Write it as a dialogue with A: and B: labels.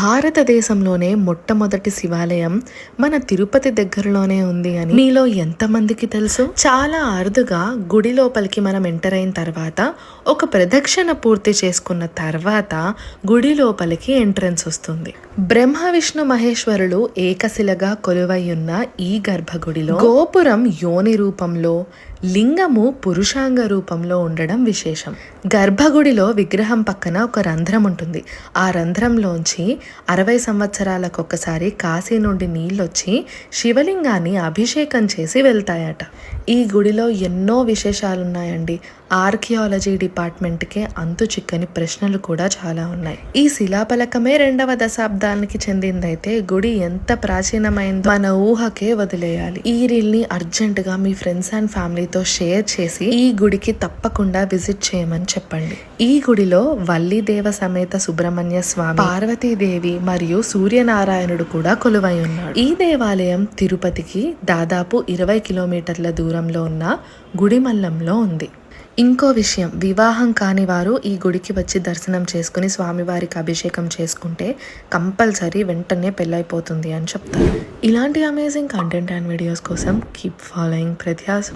A: భారతదేశంలోనే మొట్టమొదటి శివాలయం మన తిరుపతి దగ్గరలోనే ఉంది అని మీలో ఎంతమందికి తెలుసు? చాలా అరుదుగా గుడి లోపలికి మనం ఎంటర్ అయిన తర్వాత ఒక ప్రదక్షిణ పూర్తి చేసుకున్న తర్వాత గుడి లోపలికి ఎంట్రన్స్ వస్తుంది. బ్రహ్మ విష్ణు మహేశ్వరులు ఏకశిలగా కొలువై ఉన్న ఈ గర్భగుడిలో గోపురం యోని రూపంలో, లింగము పురుషాంగ రూపంలో ఉండడం విశేషం. గర్భగుడిలో విగ్రహం పక్కన ఒక రంధ్రం ఉంటుంది. ఆ రంధ్రంలోంచి 60 సంవత్సరాలకు ఒకసారి కాశీ నుండి నీళ్ళొచ్చి శివలింగాన్ని అభిషేకం చేసి వెళ్తాయట. ఈ గుడిలో ఎన్నో విశేషాలున్నాయండి. ఆర్కియాలజీ డిపార్ట్మెంట్కే అంతు చిక్కని ప్రశ్నలు కూడా చాలా ఉన్నాయి. ఈ శిలాఫలకమే 2వ దశాబ్దానికి చెందిందైతే గుడి ఎంత ప్రాచీనమైందో మన ఊహకే వదిలేయాలి. ఈ రీల్ని అర్జెంటుగా మీ ఫ్రెండ్స్ అండ్ ఫ్యామిలీతో షేర్ చేసి ఈ గుడికి తప్పకుండా విజిట్ చేయమని చెప్పండి. ఈ గుడిలో వల్లీదేవ సమేత సుబ్రహ్మణ్య స్వామి, పార్వతీదేవి మరియు సూర్యనారాయణుడు కూడా కొలువై ఉన్నాడు. ఈ దేవాలయం తిరుపతికి దాదాపు 20 కిలోమీటర్ల దూరంలో ఉన్న గుడిమల్లంలో ఉంది. ఇంకో విషయం, వివాహం కాని వారు ఈ గుడికి వచ్చి దర్శనం చేసుకుని స్వామివారికి అభిషేకం చేసుకుంటే కంపల్సరీ వెంటనే పెళ్ళైపోతుంది అని చెప్తారు. ఇలాంటి అమేజింగ్ కంటెంట్ అండ్ వీడియోస్ కోసం కీప్ ఫాలోయింగ్ ప్రత్యాస్.